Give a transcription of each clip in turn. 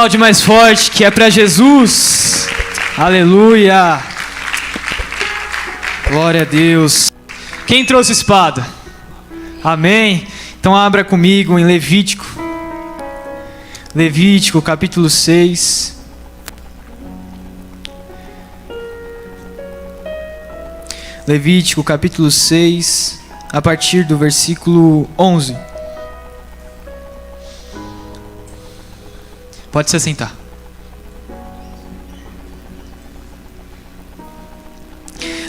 Aplaude mais forte, que é para Jesus. Aleluia. Glória a Deus. Quem trouxe espada? Amém. Então abra comigo em Levítico. Levítico capítulo 6. Levítico capítulo 6, a partir do versículo 11. Pode se assentar.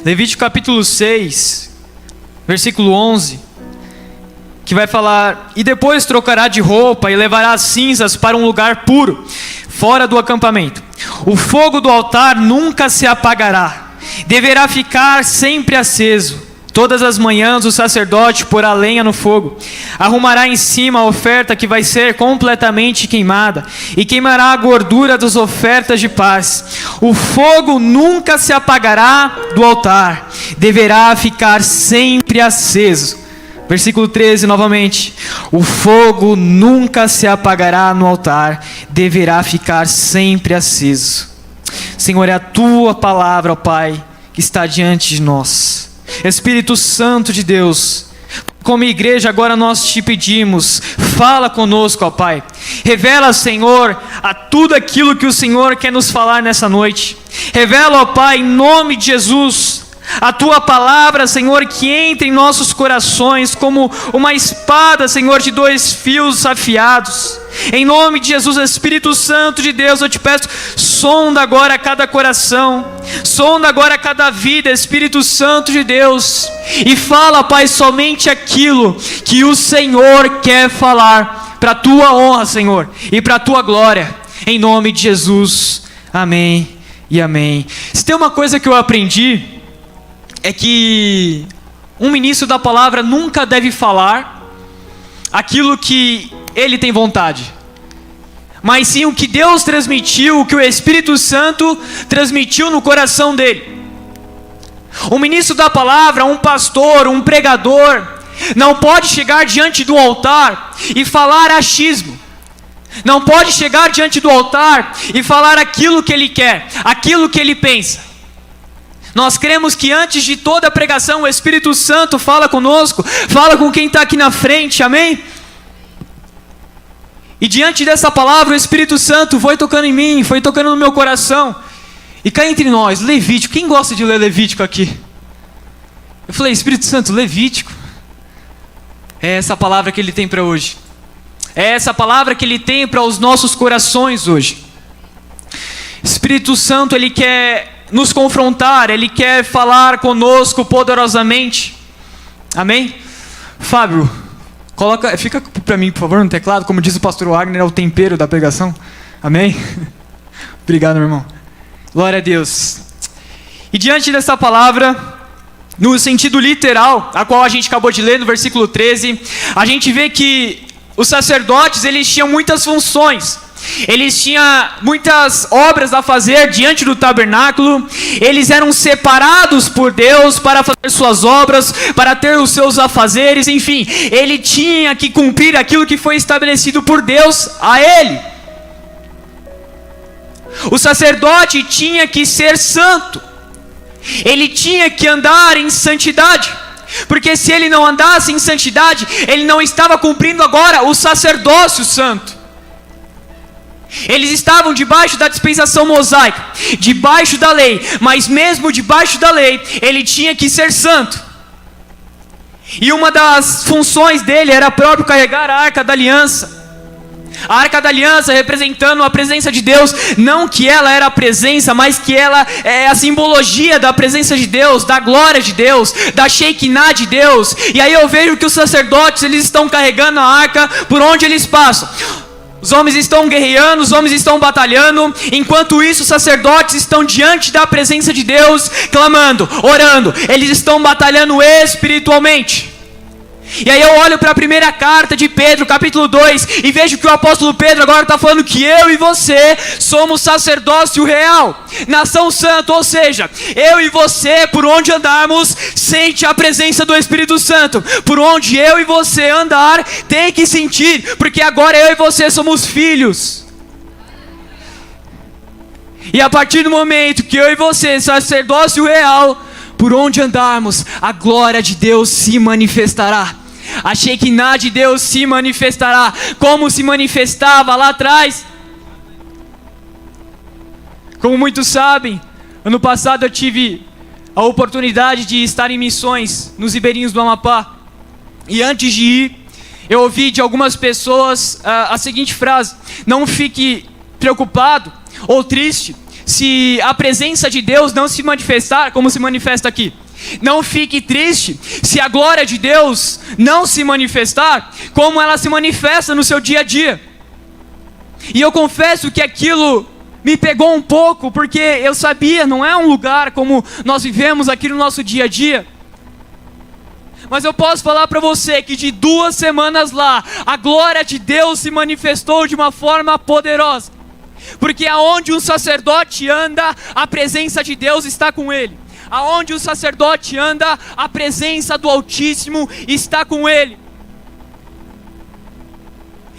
Levítico capítulo 6, versículo 11, que vai falar: e depois trocará de roupa e levará as cinzas para um lugar puro, fora do acampamento. O fogo do altar nunca se apagará, deverá ficar sempre aceso. Todas as manhãs o sacerdote porá lenha no fogo, arrumará em cima a oferta que vai ser completamente queimada, e queimará a gordura das ofertas de paz. O fogo nunca se apagará do altar, deverá ficar sempre aceso. Versículo 13 novamente: o fogo nunca se apagará no altar, deverá ficar sempre aceso. Senhor, é a tua palavra, ó Pai, que está diante de nós. Espírito Santo de Deus, como igreja agora nós te pedimos, fala conosco, ó Pai. Revela, Senhor, a tudo aquilo que o Senhor quer nos falar nessa noite. Revela, ó Pai, em nome de Jesus, a tua palavra, Senhor, que entre em nossos corações como uma espada, Senhor, de 2 fios afiados. Em nome de Jesus, Espírito Santo de Deus, eu te peço, sonda agora cada coração, sonda agora cada vida, Espírito Santo de Deus, e fala, Pai, somente aquilo que o Senhor quer falar, para a tua honra, Senhor, e para a tua glória, em nome de Jesus, amém e amém. Se tem uma coisa que eu aprendi, é que um ministro da palavra nunca deve falar aquilo que ele tem vontade, mas sim o que Deus transmitiu, o que o Espírito Santo transmitiu no coração dele. Um ministro da palavra, um pastor, um pregador, não pode chegar diante do altar e falar achismo. Não pode chegar diante do altar e falar aquilo que ele quer, aquilo que ele pensa. Nós cremos que antes de toda a pregação o Espírito Santo fala conosco, fala com quem está aqui na frente, amém? E diante dessa palavra o Espírito Santo foi tocando em mim, foi tocando no meu coração. E cá entre nós, Levítico, quem gosta de ler Levítico aqui? Eu falei: Espírito Santo, Levítico, é essa palavra que Ele tem para hoje. É essa palavra que Ele tem para os nossos corações hoje. Espírito Santo, Ele quer nos confrontar, Ele quer falar conosco poderosamente. Amém? Fábio, fica para mim, por favor, no teclado. Como diz o pastor Wagner, é o tempero da pregação. Amém? Obrigado, meu irmão. Glória a Deus. E diante dessa palavra, no sentido literal, a qual a gente acabou de ler no versículo 13, a gente vê que os sacerdotes, eles tinham muitas funções. Eles tinham muitas obras a fazer diante do tabernáculo. Eles eram separados por Deus para fazer suas obras, para ter os seus afazeres, enfim. Ele tinha que cumprir aquilo que foi estabelecido por Deus a ele. O sacerdote tinha que ser santo. Ele tinha que andar em santidade. Porque se ele não andasse em santidade, ele não estava cumprindo agora o sacerdócio santo. Eles estavam debaixo da dispensação mosaica, debaixo da lei, mas mesmo debaixo da lei, ele tinha que ser santo. E uma das funções dele era próprio carregar a Arca da Aliança. A Arca da Aliança representando a presença de Deus, não que ela era a presença, mas que ela é a simbologia da presença de Deus, da glória de Deus, da Shekinah de Deus. E aí eu vejo que os sacerdotes, eles estão carregando a arca por onde eles passam. Os homens estão guerreando, os homens estão batalhando. Enquanto isso, os sacerdotes estão diante da presença de Deus, clamando, orando. Eles estão batalhando espiritualmente. E aí eu olho para a primeira carta de Pedro, capítulo 2, e vejo que o apóstolo Pedro agora está falando que eu e você somos sacerdócio real, nação santa, ou seja, eu e você, por onde andarmos, sente a presença do Espírito Santo. Por onde eu e você andar, tem que sentir, porque agora eu e você somos filhos. E a partir do momento que eu e você, sacerdócio real, por onde andarmos, a glória de Deus se manifestará. A Shekinah de Deus se manifestará, como se manifestava lá atrás. Como muitos sabem, ano passado eu tive a oportunidade de estar em missões nos ribeirinhos do Amapá. E antes de ir, eu ouvi de algumas pessoas a seguinte frase: não fique preocupado ou triste se a presença de Deus não se manifestar como se manifesta aqui. Não fique triste se a glória de Deus não se manifestar como ela se manifesta no seu dia a dia. E eu confesso que aquilo me pegou um pouco, porque eu sabia, não é um lugar como nós vivemos aqui no nosso dia a dia. Mas eu posso falar para você que de 2 semanas lá, a glória de Deus se manifestou de uma forma poderosa. Porque aonde um sacerdote anda, a presença de Deus está com ele. Aonde o sacerdote anda, a presença do Altíssimo está com ele.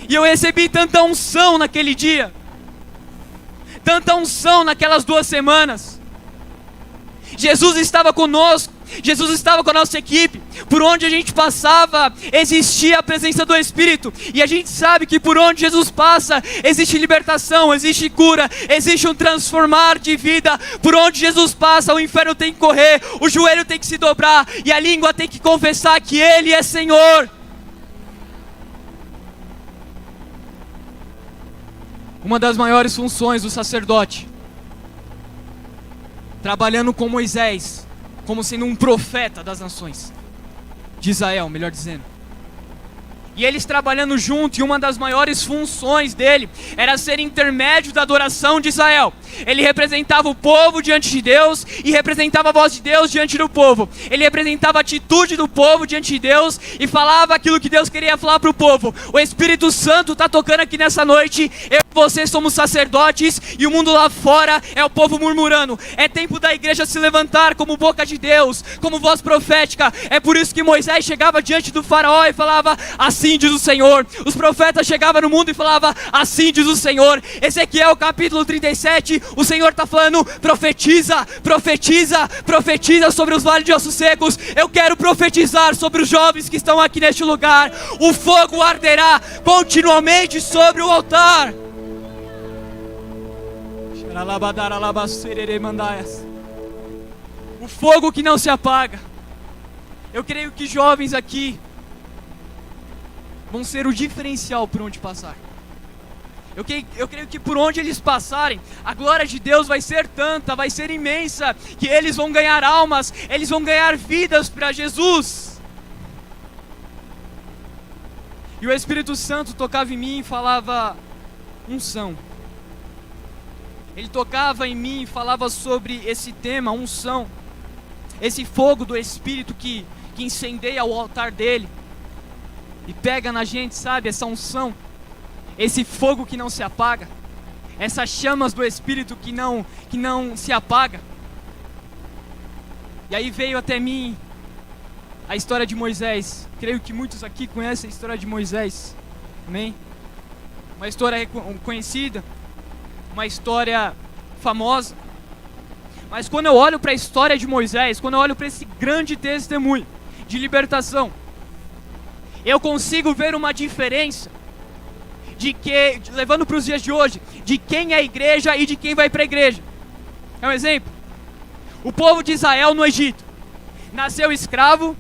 E eu recebi tanta unção naquele dia, tanta unção naquelas 2 semanas. Jesus estava conosco, Jesus estava com a nossa equipe. Por onde a gente passava, existia a presença do Espírito. E a gente sabe que por onde Jesus passa, existe libertação, existe cura, existe um transformar de vida. Por onde Jesus passa, o inferno tem que correr, o joelho tem que se dobrar e a língua tem que confessar que Ele é Senhor. Uma das maiores funções do sacerdote, trabalhando com Moisés, como sendo um profeta das nações, de Israel, melhor dizendo. E eles trabalhando junto, e uma das maiores funções dele era ser intermédio da adoração de Israel. Ele representava o povo diante de Deus e representava a voz de Deus diante do povo. Ele representava a atitude do povo diante de Deus e falava aquilo que Deus queria falar para o povo. O Espírito Santo está tocando aqui nessa noite. Eu e você somos sacerdotes e o mundo lá fora é o povo murmurando. É tempo da igreja se levantar como boca de Deus, como voz profética. É por isso que Moisés chegava diante do faraó e falava: assim diz o Senhor. Os profetas chegavam no mundo e falavam: assim diz o Senhor. Ezequiel capítulo 37, o Senhor está falando: profetiza, profetiza, profetiza sobre os vales de ossos secos. Eu quero profetizar sobre os jovens que estão aqui neste lugar. O fogo arderá continuamente sobre o altar. O fogo que não se apaga. Eu creio que jovens aqui vão ser o diferencial por onde passar. Eu creio que por onde eles passarem, a glória de Deus vai ser tanta, vai ser imensa, que eles vão ganhar almas, eles vão ganhar vidas para Jesus. E o Espírito Santo tocava em mim e falava: unção. Ele tocava em mim e falava sobre esse tema, unção. Esse fogo do Espírito que incendeia o altar dele e pega na gente, sabe, essa unção, esse fogo que não se apaga, essas chamas do Espírito que não se apaga. E aí veio até mim a história de Moisés. Creio que muitos aqui conhecem a história de Moisés, amém? Uma história conhecida, uma história famosa. Mas quando eu olho para a história de Moisés, quando eu olho para esse grande testemunho de libertação, eu consigo ver uma diferença de que, levando para os dias de hoje, de quem é a igreja e de quem vai para a igreja. É um exemplo. O povo de Israel no Egito nasceu escravo,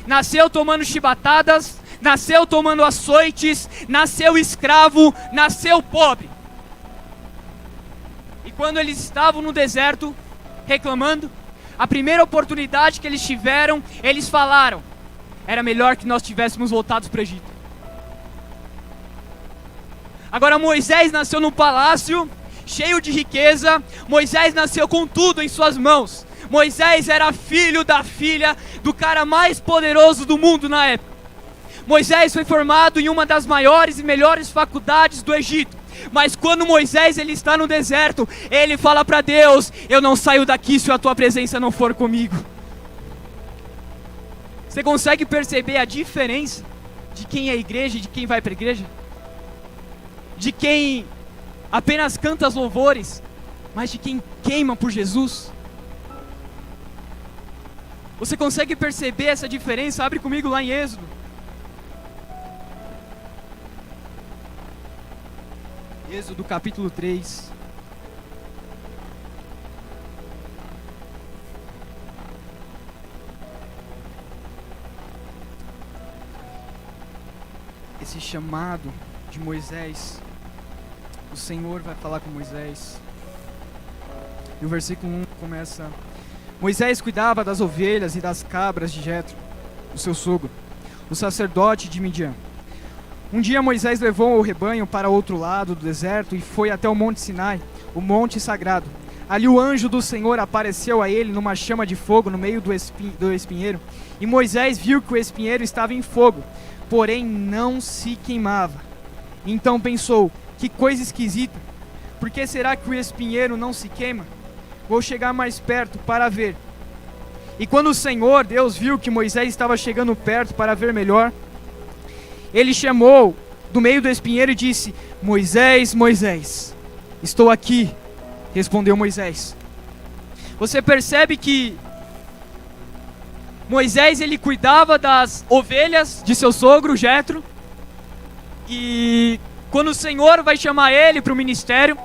nasceu tomando chibatadas, nasceu tomando açoites, nasceu escravo, nasceu pobre. E quando eles estavam no deserto reclamando, a primeira oportunidade que eles tiveram, eles falaram: era melhor que nós tivéssemos voltado para o Egito. Agora Moisés nasceu num palácio, cheio de riqueza. Moisés nasceu com tudo em suas mãos. Moisés era filho da filha do cara mais poderoso do mundo na época. Moisés foi formado em uma das maiores e melhores faculdades do Egito. Mas quando Moisés ele está no deserto, ele fala para Deus: eu não saio daqui se a tua presença não for comigo. Você consegue perceber a diferença de quem é igreja e de quem vai para a igreja? De quem apenas canta os louvores, mas de quem queima por Jesus. Você consegue perceber essa diferença? Abre comigo lá em Êxodo. Êxodo capítulo 3. Esse chamado de Moisés, o Senhor vai falar com Moisés. E o versículo 1 começa: Moisés cuidava das ovelhas e das cabras de Jetro, o seu sogro, o sacerdote de Midian. Um dia Moisés levou o rebanho para outro lado do deserto e foi até o monte Sinai, o monte sagrado. Ali o anjo do Senhor apareceu a ele numa chama de fogo no meio do espinheiro. E Moisés viu que o espinheiro estava em fogo, porém não se queimava. Então pensou: que coisa esquisita, por que será que o espinheiro não se queima? Vou chegar mais perto para ver. E quando o Senhor, Deus, viu que Moisés estava chegando perto para ver melhor, ele chamou do meio do espinheiro e disse: Moisés, Moisés. Estou aqui, respondeu Moisés. Você percebe que Moisés, ele cuidava das ovelhas de seu sogro, Jetro, e quando o Senhor vai chamar ele para o ministério,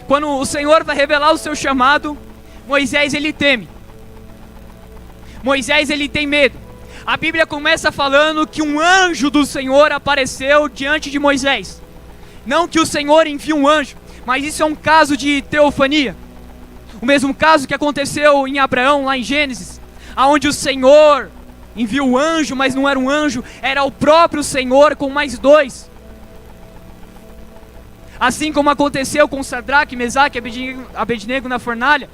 quando o Senhor vai revelar o seu chamado, Moisés, ele teme. Moisés, ele tem medo. A Bíblia começa falando que um anjo do Senhor apareceu diante de Moisés. Não que o Senhor envie um anjo, mas isso é um caso de teofania. O mesmo caso que aconteceu em Abraão, lá em Gênesis, aonde o Senhor enviou o anjo, mas não era um anjo, era o próprio Senhor com mais dois. Assim como aconteceu com Sadraque, Mesaque e Abednego na fornalha.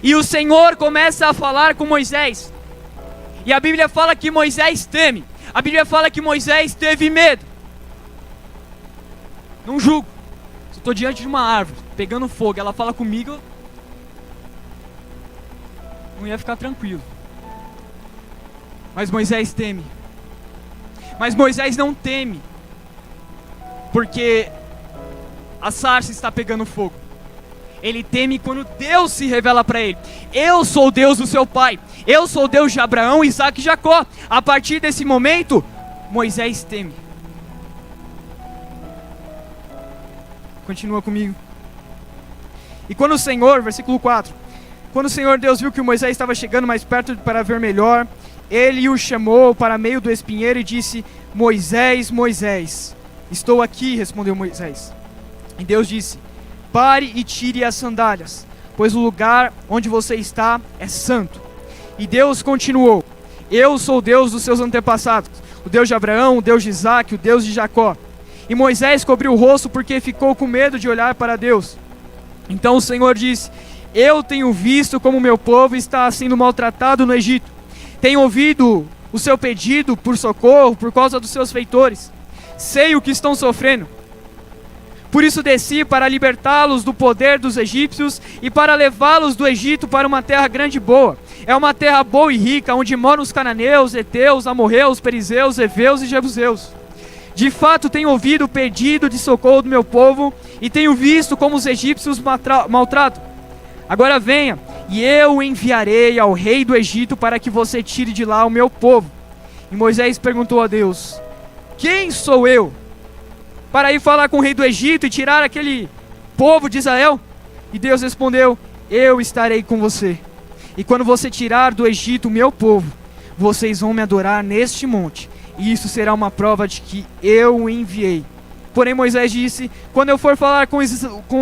E o Senhor começa a falar com Moisés. E a Bíblia fala que Moisés teme. A Bíblia fala que Moisés teve medo. Não julgo. Se eu estou diante de uma árvore, pegando fogo, ela fala comigo, não ia ficar tranquilo. Mas Moisés teme. Mas Moisés não teme, porque a sarça está pegando fogo. Ele teme quando Deus se revela para ele. Eu sou o Deus do seu pai. Eu sou o Deus de Abraão, Isaac e Jacó. A partir desse momento, Moisés teme. Continua comigo. E quando o Senhor, versículo 4, quando o Senhor Deus viu que Moisés estava chegando mais perto para ver melhor, ele o chamou para meio do espinheiro e disse: Moisés, Moisés. Estou aqui, respondeu Moisés. E Deus disse: pare e tire as sandálias, pois o lugar onde você está é santo. E Deus continuou: eu sou o Deus dos seus antepassados, o Deus de Abraão, o Deus de Isaac, o Deus de Jacó. E Moisés cobriu o rosto porque ficou com medo de olhar para Deus. Então o Senhor disse: eu tenho visto como meu povo está sendo maltratado no Egito. Tenho ouvido o seu pedido por socorro por causa dos seus feitores. Sei o que estão sofrendo. Por isso desci para libertá-los do poder dos egípcios e para levá-los do Egito para uma terra grande e boa. É uma terra boa e rica, onde moram os cananeus, heteus, amorreus, perizeus, heveus e jebuseus. De fato tenho ouvido o pedido de socorro do meu povo e tenho visto como os egípcios maltratam. Agora venha, e eu o enviarei ao rei do Egito para que você tire de lá o meu povo. E Moisés perguntou a Deus: quem sou eu para ir falar com o rei do Egito e tirar aquele povo de Israel? E Deus respondeu: eu estarei com você. E quando você tirar do Egito o meu povo, vocês vão me adorar neste monte. E isso será uma prova de que eu o enviei. Porém Moisés disse: quando eu for falar com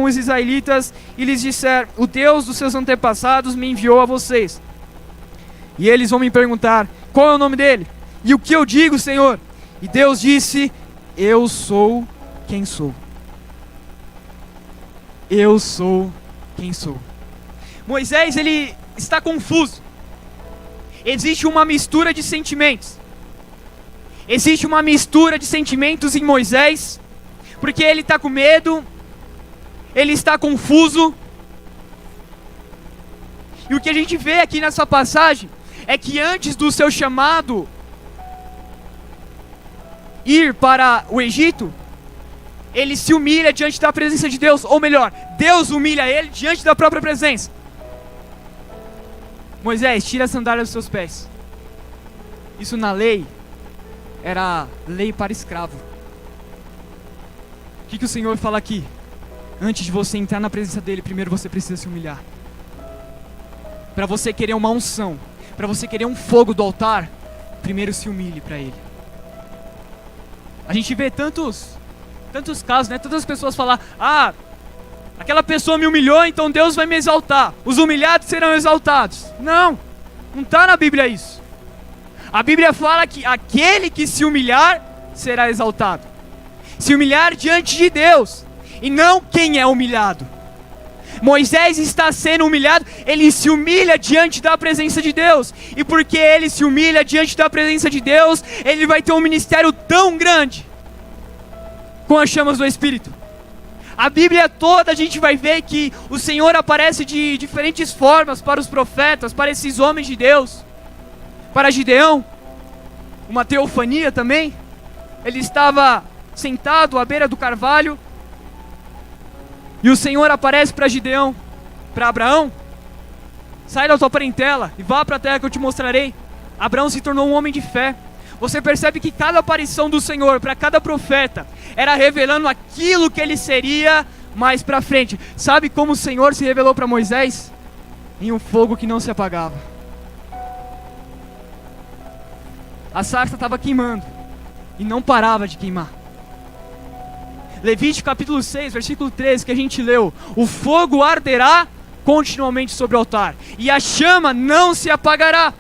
os israelitas e lhes disser: o Deus dos seus antepassados me enviou a vocês, e eles vão me perguntar: qual é o nome dele? E o que eu digo, Senhor? E Deus disse: eu sou quem sou. Eu sou quem sou. Moisés, ele está confuso. Existe uma mistura de sentimentos. Existe uma mistura de sentimentos em Moisés, porque ele está com medo, ele está confuso. E o que a gente vê aqui nessa passagem é que antes do seu chamado ir para o Egito, ele se humilha diante da presença de Deus, ou melhor, Deus humilha ele diante da própria presença. Moisés, tira a sandália dos seus pés. Isso na lei era lei para escravo. O que o Senhor fala aqui? Antes de você entrar na presença dele, primeiro você precisa se humilhar. Para você querer uma unção, para você querer um fogo do altar, primeiro se humilhe para ele. A gente vê tantos casos, né? Todas as pessoas falam: ah, aquela pessoa me humilhou, então Deus vai me exaltar. Os humilhados serão exaltados. Não está na Bíblia isso. A Bíblia fala que aquele que se humilhar será exaltado. Se humilhar diante de Deus, e não quem é humilhado. Moisés está sendo humilhado, ele se humilha diante da presença de Deus. E porque ele se humilha diante da presença de Deus, ele vai ter um ministério tão grande com as chamas do Espírito. A Bíblia toda a gente vai ver que o Senhor aparece de diferentes formas para os profetas, para esses homens de Deus. Para Gideão, uma teofania também. Ele estava sentado à beira do carvalho, e o Senhor aparece para Gideão, para Abraão: sai da tua parentela e vá para a terra que eu te mostrarei. Abraão se tornou um homem de fé. Você percebe que cada aparição do Senhor para cada profeta era revelando aquilo que ele seria mais para frente. Sabe como o Senhor se revelou para Moisés? Em um fogo que não se apagava. A sarça estava queimando e não parava de queimar. Levítico capítulo 6, versículo 13, que a gente leu: o fogo arderá continuamente sobre o altar, e a chama não se apagará.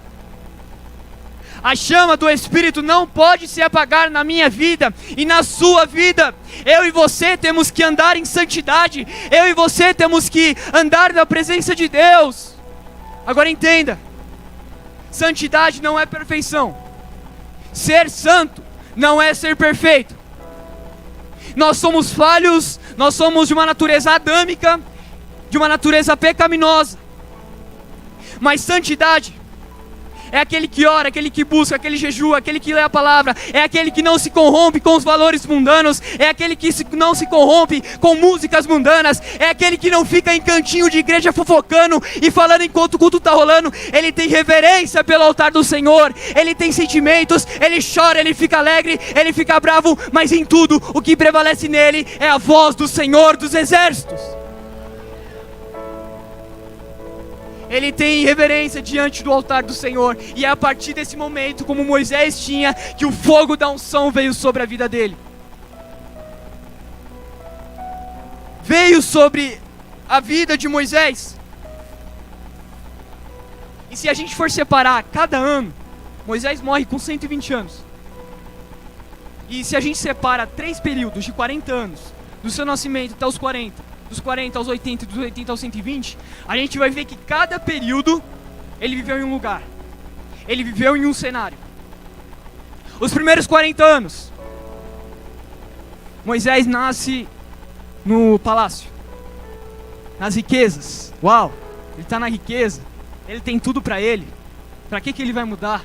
A chama do Espírito não pode se apagar na minha vida e na sua vida. Eu e você temos que andar em santidade. Eu e você temos que andar na presença de Deus. Agora entenda: santidade não é perfeição. Ser santo não é ser perfeito. Nós somos falhos, nós somos de uma natureza adâmica, de uma natureza pecaminosa. Mas santidade é aquele que ora, aquele que busca, aquele que jejua, aquele que lê a palavra. É aquele que não se corrompe com os valores mundanos. É aquele que não se corrompe com músicas mundanas. É aquele que não fica em cantinho de igreja fofocando e falando enquanto o culto está rolando. Ele tem reverência pelo altar do Senhor. Ele tem sentimentos, ele chora, ele fica alegre, ele fica bravo. Mas em tudo, o que prevalece nele é a voz do Senhor dos exércitos. Ele tem reverência diante do altar do Senhor. E é a partir desse momento, como Moisés tinha, que o fogo da unção veio sobre a vida dele. Veio sobre a vida de Moisés. E se a gente for separar cada ano, Moisés morre com 120 anos. E se a gente separa 3 períodos de 40 anos, do seu nascimento até os 40, dos 40 aos 80 e dos 80 aos 120, a gente vai ver que cada período ele viveu em um lugar. Ele viveu em um cenário. Os primeiros 40 anos, Moisés nasce no palácio, nas riquezas. Uau, ele está na riqueza, ele tem tudo para ele. Para que ele vai mudar?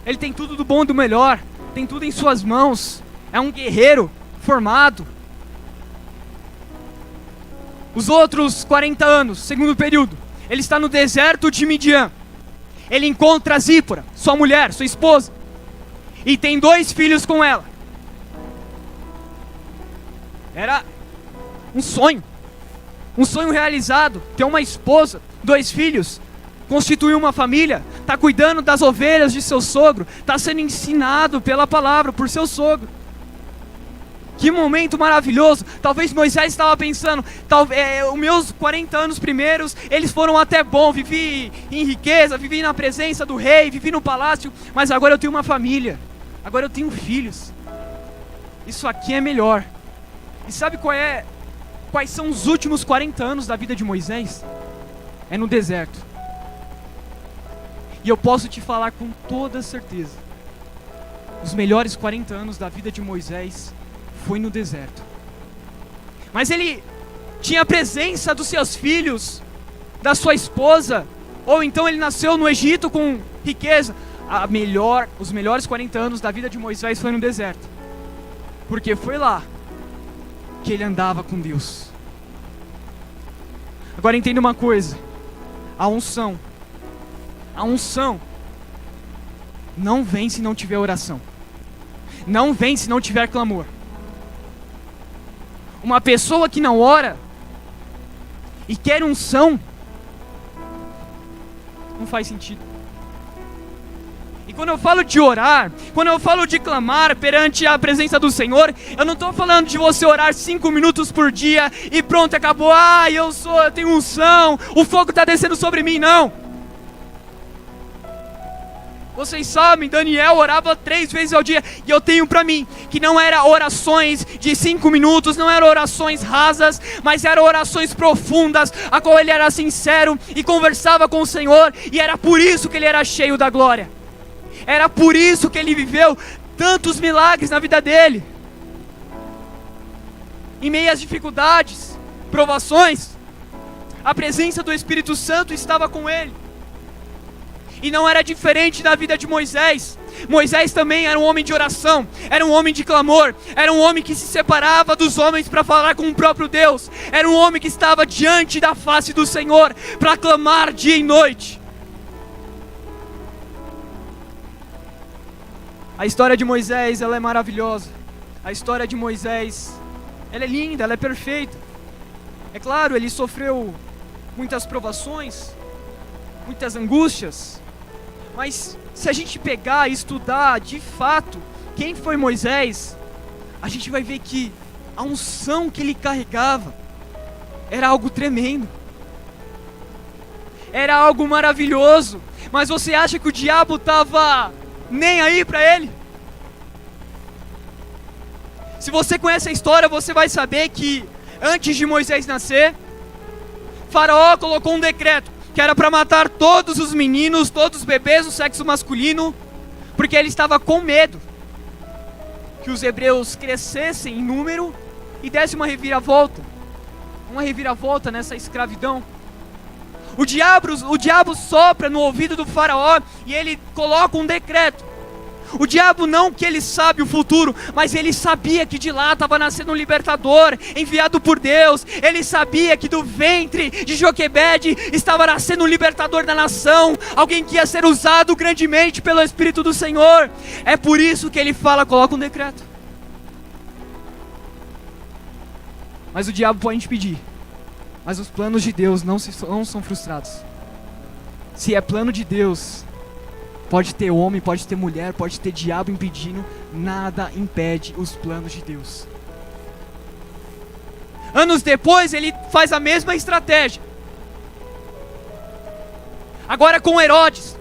Ele tem tudo do bom e do melhor, tem tudo em suas mãos. É um guerreiro formado. Os outros 40 anos, segundo período, ele está no deserto de Midian. Ele encontra Zípora, sua mulher, sua esposa, e tem 2 filhos com ela. Era um sonho realizado, ter uma esposa, 2 filhos, constituir uma família, está cuidando das ovelhas de seu sogro, está sendo ensinado pela palavra, por seu sogro. Que momento maravilhoso. Talvez Moisés estava pensando: os meus 40 anos primeiros, eles foram até bons, vivi em riqueza, vivi na presença do rei, vivi no palácio, mas agora eu tenho uma família, agora eu tenho filhos. Isso aqui é melhor. E sabe quais são os últimos 40 anos da vida de Moisés? É no deserto. E eu posso te falar com toda certeza: os melhores 40 anos da vida de Moisés foi no deserto. Mas ele tinha a presença dos seus filhos, da sua esposa, ou então ele nasceu no Egito com riqueza. Os melhores 40 anos da vida de Moisés foi no deserto. Porque foi lá que ele andava com Deus. Agora entenda uma coisa: a unção não vem se não tiver oração, não vem se não tiver clamor. Uma pessoa que não ora e quer unção, não faz sentido. E quando eu falo de orar, quando eu falo de clamar perante a presença do Senhor, eu não estou falando de você orar 5 minutos por dia e pronto, acabou, eu tenho unção, o fogo está descendo sobre mim, não. Vocês sabem, Daniel orava 3 vezes ao dia, e eu tenho para mim que não eram orações de 5 minutos, não eram orações rasas, mas eram orações profundas, a qual ele era sincero e conversava com o Senhor, e era por isso que ele era cheio da glória. Era por isso que ele viveu tantos milagres na vida dele. Em meio às dificuldades, provações, a presença do Espírito Santo estava com ele. E não era diferente da vida de Moisés. Moisés também era um homem de oração, era um homem de clamor, era um homem que se separava dos homens para falar com o próprio Deus. Era um homem que estava diante da face do Senhor para clamar dia e noite. A história de Moisés, ela é maravilhosa. A história de Moisés, ela é linda, ela é perfeita. É claro, ele sofreu muitas provações, muitas angústias. Mas se a gente pegar e estudar de fato quem foi Moisés, a gente vai ver que a unção que ele carregava era algo tremendo. Era algo maravilhoso. Mas você acha que o diabo estava nem aí para ele? Se você conhece a história, você vai saber que antes de Moisés nascer, Faraó colocou um decreto que era para matar todos os meninos, todos os bebês do sexo masculino, porque ele estava com medo que os hebreus crescessem em número e desse uma reviravolta nessa escravidão. O diabo sopra no ouvido do Faraó e ele coloca um decreto. O diabo não que ele sabe o futuro, mas ele sabia que de lá estava nascendo um libertador, enviado por Deus. Ele sabia que do ventre de Joquebede estava nascendo um libertador da nação, alguém que ia ser usado grandemente pelo Espírito do Senhor. É por isso que ele coloca um decreto. Mas o diabo pode impedir, mas os planos de Deus não são frustrados. Se é plano de Deus, pode ter homem, pode ter mulher, pode ter diabo impedindo, nada impede os planos de Deus. Anos depois, ele faz a mesma estratégia. Agora com Herodes.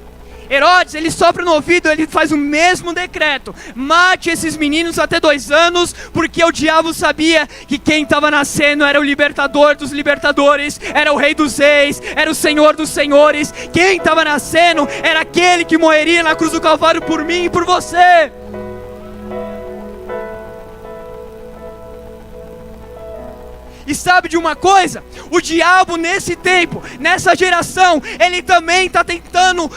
Herodes, ele sopra no ouvido, ele faz o mesmo decreto: mate esses meninos até 2 anos, porque o diabo sabia que quem estava nascendo era o libertador dos libertadores, era o rei dos reis, era o senhor dos senhores. Quem estava nascendo era aquele que morreria na cruz do Calvário por mim e por você. E sabe de uma coisa? O diabo nesse tempo, nessa geração, ele também está tentando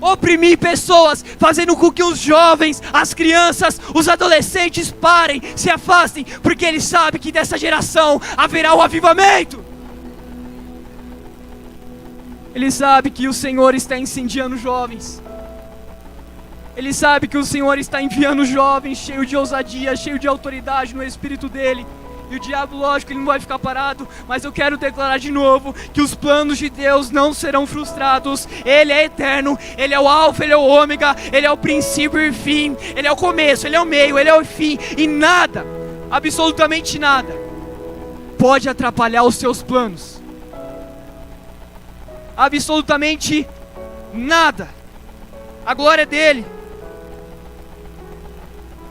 oprimir pessoas, fazendo com que os jovens, as crianças, os adolescentes parem, se afastem, porque ele sabe que dessa geração haverá o avivamento. Ele sabe que o Senhor está incendiando jovens. Ele sabe que o Senhor está enviando jovens cheios de ousadia, cheios de autoridade no Espírito dele. E o diabo, lógico, ele não vai ficar parado, mas eu quero declarar de novo que os planos de Deus não serão frustrados. Ele é eterno, Ele é o alfa, Ele é o ômega, Ele é o princípio e o fim, Ele é o começo, Ele é o meio, Ele é o fim. E nada, absolutamente nada, pode atrapalhar os seus planos. Absolutamente nada. A glória é dele,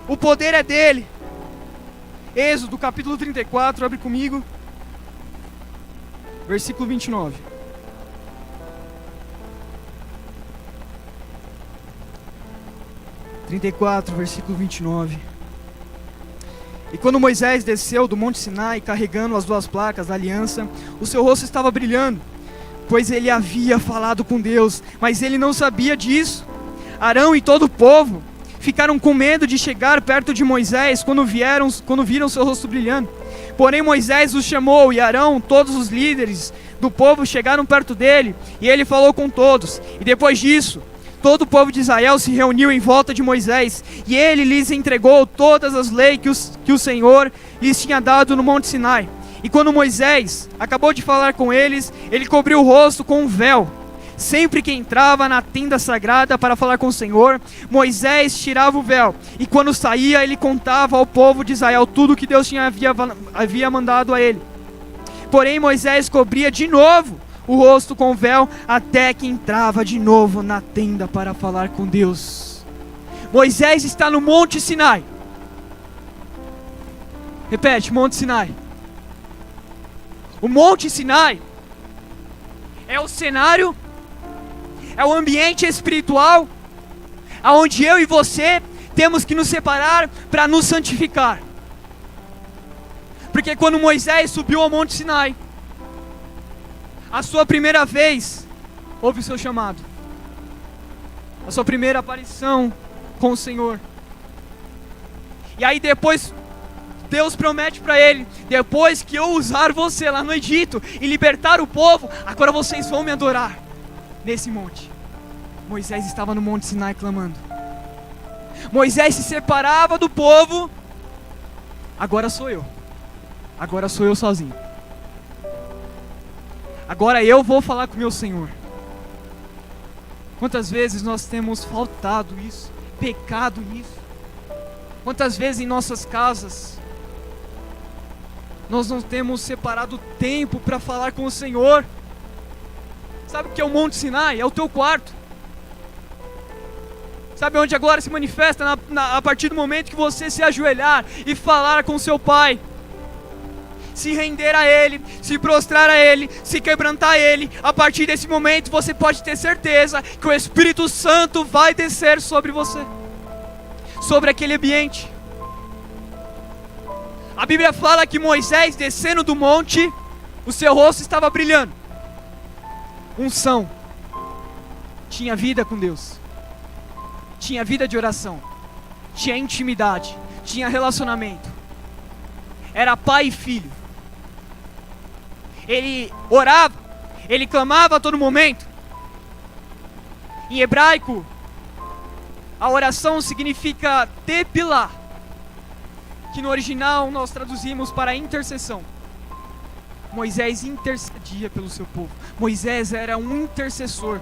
o poder é dele. Êxodo capítulo 34, abre comigo, versículo 29. Versículo 29. E quando Moisés desceu do monte Sinai, carregando as 2 placas da aliança, o seu rosto estava brilhando, pois ele havia falado com Deus, mas ele não sabia disso. Arão e todo o povo ficaram com medo de chegar perto de Moisés quando viram seu rosto brilhando. Porém Moisés os chamou, e Arão, todos os líderes do povo chegaram perto dele, e ele falou com todos. E depois disso, todo o povo de Israel se reuniu em volta de Moisés, e ele lhes entregou todas as leis que o Senhor lhes tinha dado no Monte Sinai. E quando Moisés acabou de falar com eles, ele cobriu o rosto com um véu. Sempre que entrava na tenda sagrada para falar com o Senhor, Moisés tirava o véu, e quando saía, ele contava ao povo de Israel tudo o que Deus havia mandado a ele. Porém Moisés cobria de novo o rosto com o véu, até que entrava de novo na tenda para falar com Deus. Moisés está no Monte Sinai. Repete, Monte Sinai. O Monte Sinai é o cenário, é o ambiente espiritual aonde eu e você temos que nos separar para nos santificar. Porque quando Moisés subiu ao Monte Sinai, a sua primeira vez, houve o seu chamado, a sua primeira aparição com o Senhor. E aí depois Deus promete para ele: depois que eu usar você lá no Egito e libertar o povo, agora vocês vão me adorar nesse monte. Moisés estava no Monte Sinai clamando. Moisés se separava do povo. Agora sou eu sozinho. Agora eu vou falar com o meu Senhor. Quantas vezes nós temos faltado isso, pecado nisso? Quantas vezes em nossas casas nós não temos separado tempo para falar com o Senhor? Sabe o que é o Monte Sinai? É o teu quarto. Sabe onde agora se manifesta? A partir do momento que você se ajoelhar e falar com o seu Pai, se render a Ele, se prostrar a Ele, se quebrantar a Ele. A partir desse momento você pode ter certeza que o Espírito Santo vai descer sobre você, sobre aquele ambiente. A Bíblia fala que Moisés, descendo do monte, o seu rosto estava brilhando. Unção. Tinha vida com Deus, tinha vida de oração, tinha intimidade, tinha relacionamento. Era pai e filho. Ele orava, ele clamava a todo momento. Em hebraico, a oração significa tepilah, que no original nós traduzimos para intercessão. Moisés intercedia pelo seu povo. Moisés era um intercessor.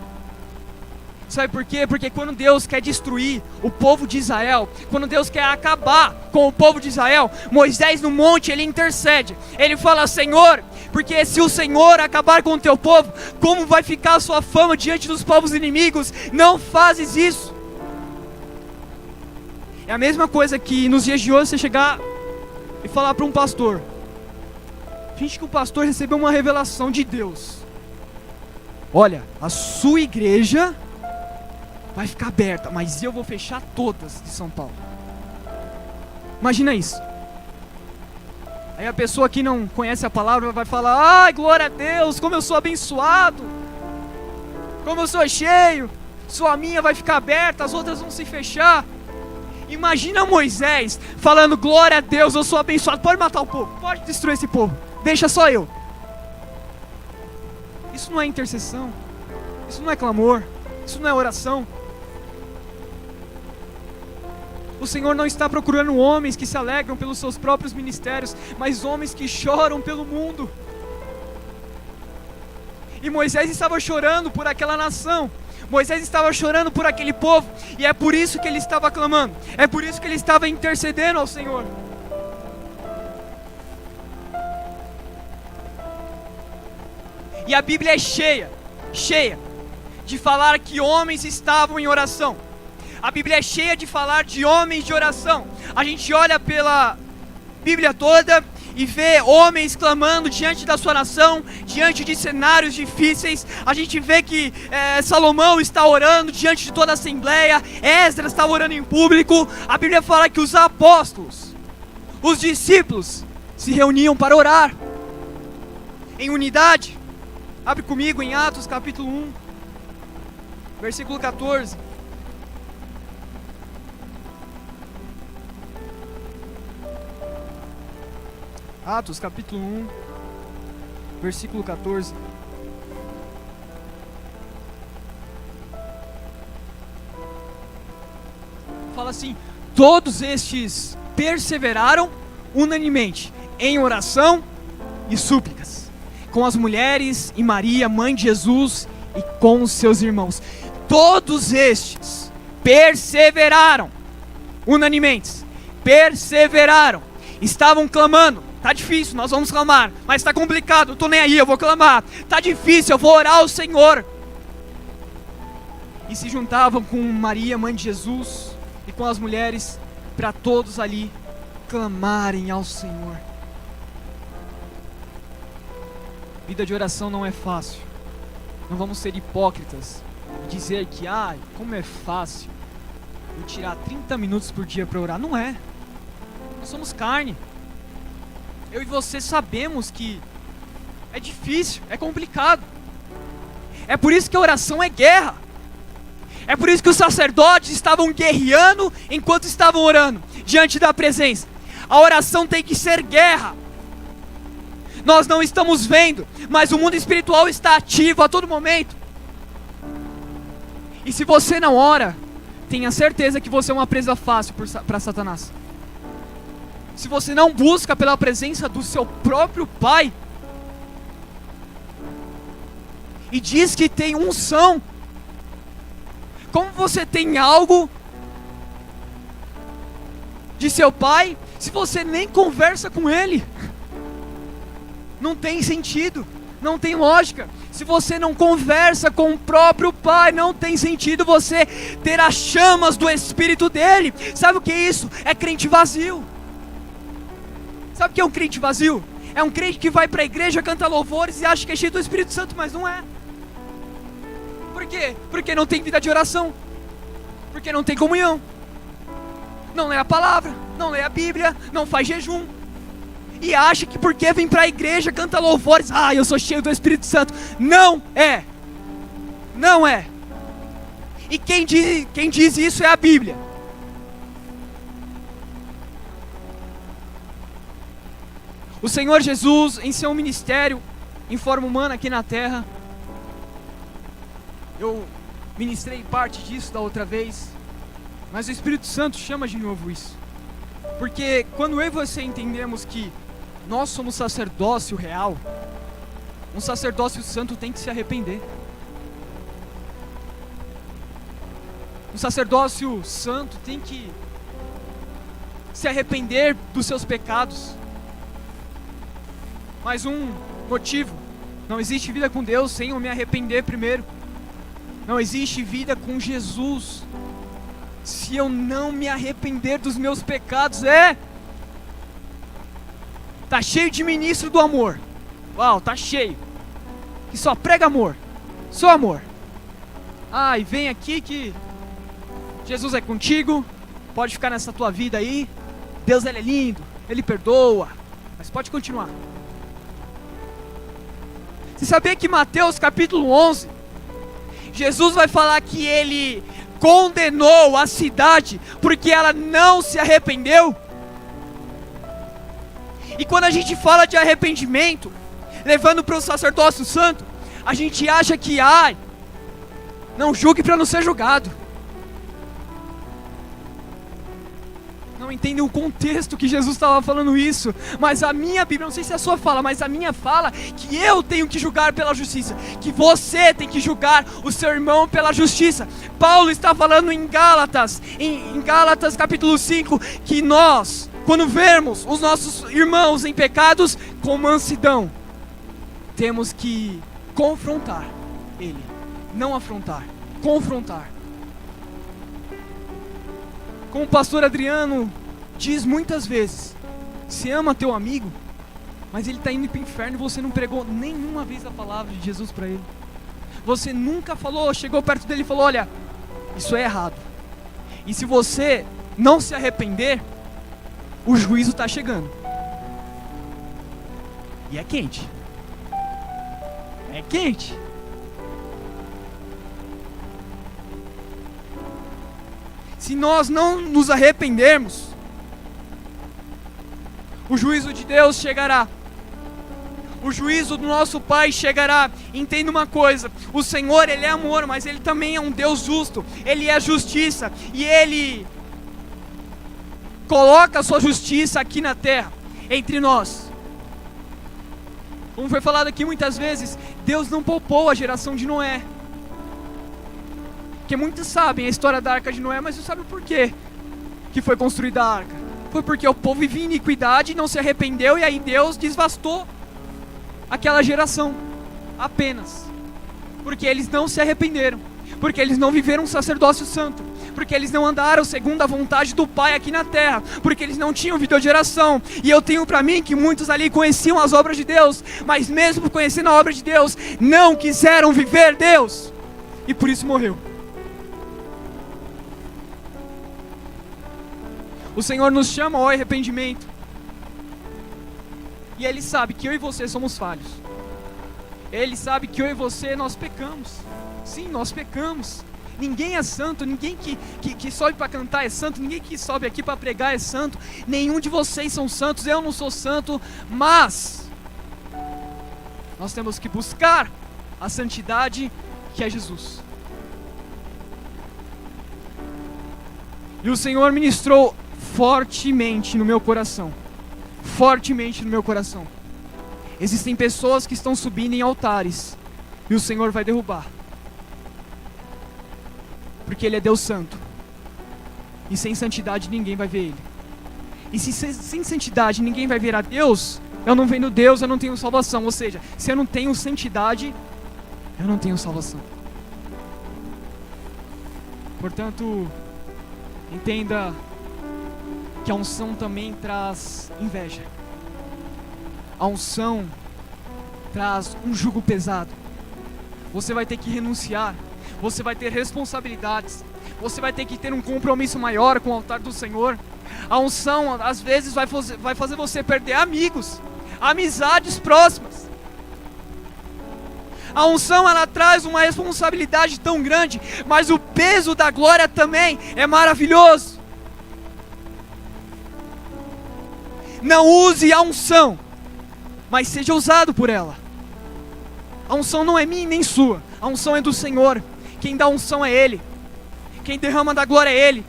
Sabe por quê? Porque quando Deus quer destruir o povo de Israel, quando Deus quer acabar com o povo de Israel, Moisés no monte, ele intercede. Ele fala: Senhor, porque se o Senhor acabar com o teu povo, como vai ficar a sua fama diante dos povos inimigos? Não fazes isso. É a mesma coisa que nos dias de hoje você chegar e falar para um pastor: finge que o pastor recebeu uma revelação de Deus. Olha, a sua igreja vai ficar aberta, mas eu vou fechar todas de São Paulo. Imagina isso. Aí a pessoa que não conhece a palavra vai falar: ai, glória a Deus, como eu sou abençoado, como eu sou cheio, só a minha vai ficar aberta, as outras vão se fechar. Imagina Moisés falando: glória a Deus, eu sou abençoado, pode matar o povo, pode destruir esse povo, deixa só eu. Isso não é intercessão, isso não é clamor, isso não é oração. O Senhor não está procurando homens que se alegram pelos seus próprios ministérios, mas homens que choram pelo mundo. E Moisés estava chorando por aquela nação, Moisés estava chorando por aquele povo, e é por isso que ele estava clamando, é por isso que ele estava intercedendo ao Senhor. E a Bíblia é cheia de falar que homens estavam em oração. A Bíblia é cheia de falar de homens de oração. A gente olha pela Bíblia toda e vê homens clamando diante da sua nação, diante de cenários difíceis. A gente vê que Salomão está orando diante de toda a assembleia, Esdras está orando em público. A Bíblia fala que os apóstolos, os discípulos, se reuniam para orar em unidade. Abre comigo em Atos capítulo 1, versículo 14. Atos capítulo 1, versículo 14. Fala assim: todos estes perseveraram unanimemente em oração e súplicas, com as mulheres e Maria, mãe de Jesus, e com os seus irmãos. Todos estes perseveraram unanimemente, perseveraram, estavam clamando. Tá difícil, nós vamos clamar, mas tá complicado, eu tô nem aí, eu vou clamar. Tá difícil, eu vou orar ao Senhor. E se juntavam com Maria, mãe de Jesus, e com as mulheres, para todos ali clamarem ao Senhor. Vida de oração não é fácil. Não vamos ser hipócritas e dizer que, como é fácil eu tirar 30 minutos por dia para orar. Não é. Nós somos carne. Eu e você sabemos que é difícil, é complicado. É por isso que a oração é guerra. É por isso que os sacerdotes estavam guerreando enquanto estavam orando diante da presença. A oração tem que ser guerra. Nós não estamos vendo, mas o mundo espiritual está ativo a todo momento. E se você não ora, tenha certeza que você é uma presa fácil para Satanás. Se você não busca pela presença do seu próprio Pai, e diz que tem unção, como você tem algo de seu Pai, se você nem conversa com Ele? Não tem sentido, não tem lógica. Se você não conversa com o próprio Pai, não tem sentido você ter as chamas do Espírito dele. Sabe o que é isso? É crente vazio. Sabe o que é um crente vazio? É um crente que vai para a igreja, canta louvores e acha que é cheio do Espírito Santo, mas não é. Por quê? Porque não tem vida de oração. Porque não tem comunhão. Não lê a palavra, não lê a Bíblia, não faz jejum. E acha que porque vem para a igreja, canta louvores, eu sou cheio do Espírito Santo. Não é. Não é. E quem diz isso é a Bíblia. O Senhor Jesus, em seu ministério, em forma humana aqui na terra, eu ministrei parte disso da outra vez, mas o Espírito Santo chama de novo isso. Porque quando eu e você entendemos que nós somos sacerdócio real, um sacerdócio santo tem que se arrepender. Um sacerdócio santo tem que se arrepender dos seus pecados. Mais um motivo: não existe vida com Deus sem eu me arrepender primeiro. Não existe vida com Jesus se eu não me arrepender dos meus pecados. Tá cheio de ministro do amor. Uau, tá cheio. Que só prega amor. Só amor. E vem aqui que Jesus é contigo. Pode ficar nessa tua vida aí. Deus, ele é lindo. Ele perdoa. Mas pode continuar. Você sabia que Mateus capítulo 11, Jesus vai falar que ele condenou a cidade porque ela não se arrependeu? E quando a gente fala de arrependimento, levando para o sacerdócio santo, a gente acha que, não julgue para não ser julgado. Não entendem o contexto que Jesus estava falando isso. Mas a minha Bíblia, não sei se é a sua fala, mas a minha fala que eu tenho que julgar pela justiça, que você tem que julgar o seu irmão pela justiça. Paulo está falando em Gálatas, em Gálatas capítulo 5, que nós, quando vermos os nossos irmãos em pecados, com mansidão, temos que confrontar ele, não afrontar, confrontar. Como o pastor Adriano diz muitas vezes, você ama teu amigo, mas ele está indo para o inferno e você não pregou nenhuma vez a palavra de Jesus para ele. Você nunca falou, chegou perto dele e falou, olha, isso é errado. E se você não se arrepender, o juízo está chegando. E é quente. É quente. Se nós não nos arrependermos, O juízo de Deus chegará. O juízo do nosso Pai chegará. Entenda uma coisa: o Senhor, Ele é amor, mas Ele também é um Deus justo. Ele é justiça, e Ele coloca a sua justiça aqui na terra, entre nós. Como foi falado aqui muitas vezes, Deus não poupou a geração de Noé. Porque muitos sabem a história da arca de Noé, mas não sabem por quê que foi construída a arca. Foi porque o povo vivia em iniquidade, não se arrependeu, e aí Deus devastou aquela geração, apenas porque eles não se arrependeram, porque eles não viveram um sacerdócio santo, porque eles não andaram segundo a vontade do Pai aqui na terra, porque eles não tinham videogeração. E eu tenho para mim que muitos ali conheciam as obras de Deus, mas mesmo conhecendo a obra de Deus, não quiseram viver Deus, e por isso morreu. O Senhor nos chama ao arrependimento, e Ele sabe que eu e você somos falhos. Ele sabe que eu e você, nós pecamos. Sim, nós pecamos. Ninguém é santo, ninguém que sobe para cantar é santo, ninguém que sobe aqui para pregar é santo. Nenhum de vocês são santos, eu não sou santo, mas nós temos que buscar a santidade que é Jesus. E o Senhor ministrou fortemente no meu coração. Fortemente no meu coração. Existem pessoas que estão subindo em altares, e o Senhor vai derrubar, porque Ele é Deus santo, e sem santidade ninguém vai ver Ele. E se sem santidade ninguém vai ver a Deus, eu não vendo Deus, eu não tenho salvação. Ou seja, se eu não tenho santidade, eu não tenho salvação. Portanto, entenda que a unção também traz inveja. A unção traz um jugo pesado. Você vai ter que renunciar, você vai ter responsabilidades, você vai ter que ter um compromisso maior com o altar do Senhor. A unção às vezes vai fazer você perder amigos, amizades próximas. A unção, ela traz uma responsabilidade tão grande, mas o peso da glória também é maravilhoso. Não use a unção, mas seja usado por ela. A unção não é minha nem sua, a unção é do Senhor. Quem dá a unção é Ele, quem derrama da glória é Ele,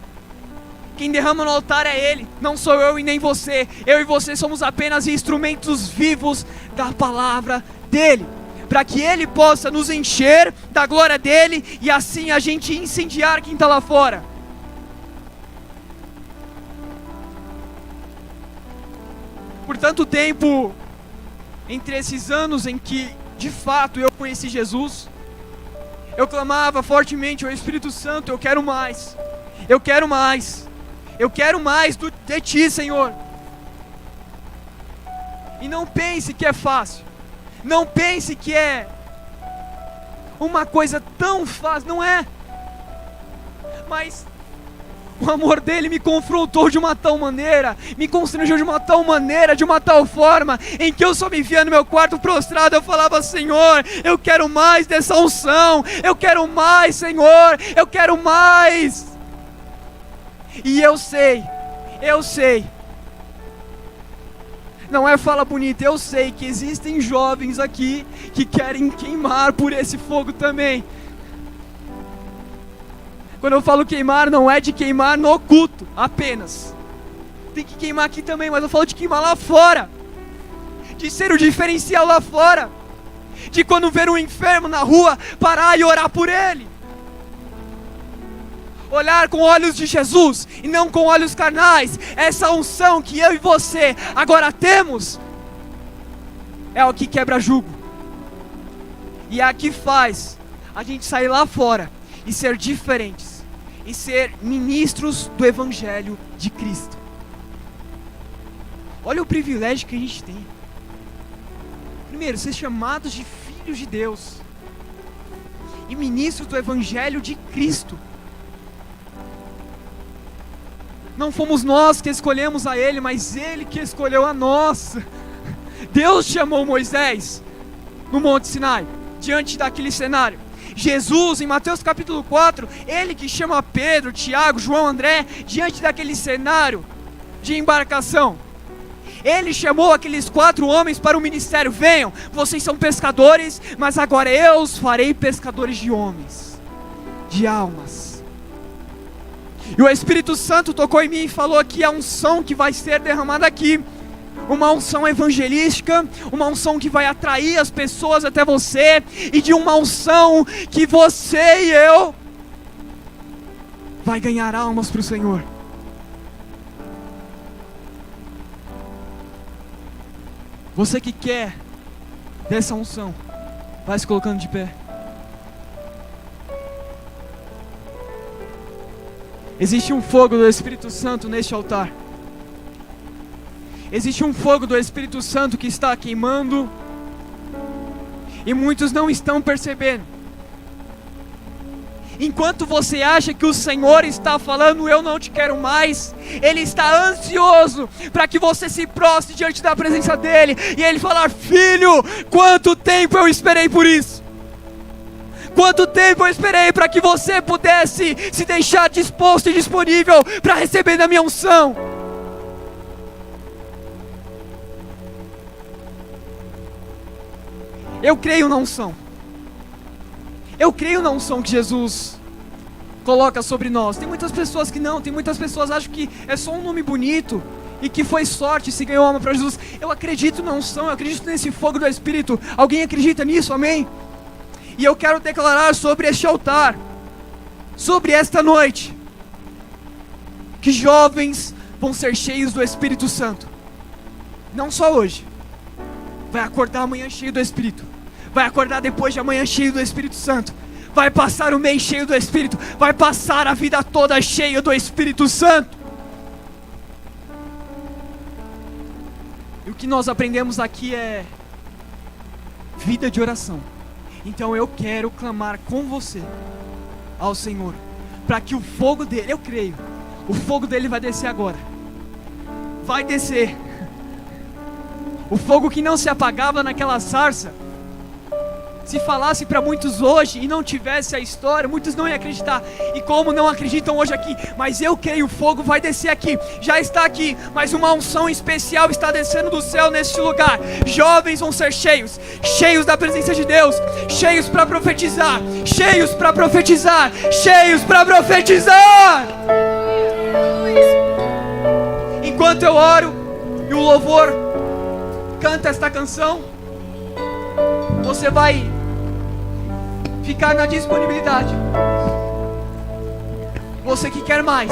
quem derrama no altar é Ele, não sou eu e nem você. Eu e você somos apenas instrumentos vivos da palavra dEle, para que Ele possa nos encher da glória dEle, e assim a gente incendiar quem está lá fora. Por tanto tempo, entre esses anos em que de fato eu conheci Jesus, eu clamava fortemente ao Espírito Santo: eu quero mais, eu quero mais, eu quero mais de Ti, Senhor. E não pense que é fácil, não pense que é uma coisa tão fácil, não é. Mas o amor dele me confrontou de uma tal maneira, me constrangeu de uma tal maneira, de uma tal forma, em que eu só me via no meu quarto prostrado. Eu falava: Senhor, eu quero mais dessa unção, eu quero mais, Senhor, eu quero mais. E eu sei, não é fala bonita, eu sei que existem jovens aqui que querem queimar por esse fogo também. Quando eu falo queimar, não é de queimar no culto apenas, tem que queimar aqui também, mas eu falo de queimar lá fora, de ser o diferencial lá fora, de quando ver um enfermo na rua, parar e orar por ele, olhar com olhos de Jesus e não com olhos carnais. Essa unção que eu e você agora temos é o que quebra jugo, e é a que faz a gente sair lá fora e ser diferentes, e ser ministros do Evangelho de Cristo. Olha o privilégio que a gente tem. Primeiro, ser chamados de filhos de Deus e ministros do Evangelho de Cristo. Não fomos nós que escolhemos a Ele, mas Ele que escolheu a nós. Deus chamou Moisés no Monte Sinai, diante daquele cenário. Jesus, em Mateus capítulo 4, Ele que chama Pedro, Tiago, João, André, diante daquele cenário de embarcação. Ele chamou aqueles 4 homens para o ministério. Venham, vocês são pescadores, mas agora eu os farei pescadores de homens, de almas. E o Espírito Santo tocou em mim e falou que a unção que vai ser derramada aqui, uma unção evangelística, uma unção que vai atrair as pessoas até você, e de uma unção que você e eu vai ganhar almas para o Senhor. Você que quer dessa unção, vai se colocando de pé. Existe um fogo do Espírito Santo neste altar. Existe um fogo do Espírito Santo que está queimando, e muitos não estão percebendo. Enquanto você acha que o Senhor está falando, eu não te quero mais, Ele está ansioso para que você se prostre diante da presença dEle, e Ele falar: filho, quanto tempo eu esperei por isso. Quanto tempo eu esperei para que você pudesse se deixar disposto e disponível para receber da minha unção. Eu creio na unção. Eu creio na unção que Jesus coloca sobre nós. Tem muitas pessoas que não, tem muitas pessoas que acham que é só um nome bonito e que foi sorte se ganhou alma para Jesus. Eu acredito na unção, eu acredito nesse fogo do Espírito. Alguém acredita nisso? Amém? E eu quero declarar sobre este altar, sobre esta noite, que jovens vão ser cheios do Espírito Santo. Não só hoje. Vai acordar amanhã cheio do Espírito. Vai acordar depois de amanhã cheio do Espírito Santo. Vai passar o mês cheio do Espírito. Vai passar a vida toda cheia do Espírito Santo. E o que nós aprendemos aqui é vida de oração. Então eu quero clamar com você ao Senhor, para que o fogo dele, eu creio, o fogo dele vai descer agora. Vai descer. O fogo que não se apagava naquela sarça, se falasse para muitos hoje e não tivesse a história, muitos não iam acreditar. E como não acreditam hoje aqui, mas eu creio, o fogo vai descer aqui. Já está aqui, mas uma unção especial está descendo do céu neste lugar. Jovens vão ser cheios, cheios da presença de Deus, cheios para profetizar, cheios para profetizar, cheios para profetizar. Enquanto eu oro e o louvor canta esta canção, você vai ficar na disponibilidade. Você que quer mais,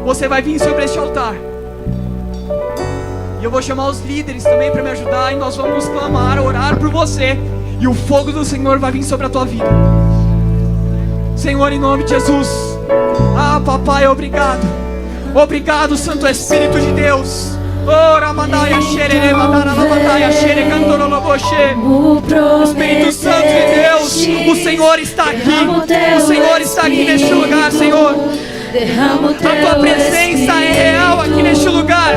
você vai vir sobre este altar. E eu vou chamar os líderes também para me ajudar, e nós vamos clamar, orar por você, e o fogo do Senhor vai vir sobre a tua vida. Senhor, em nome de Jesus. Ah, papai, obrigado. Obrigado, Santo Espírito de Deus. Espírito Santo de Deus, o Senhor está aqui. O Senhor está aqui neste lugar, Senhor. A tua presença é real aqui neste lugar.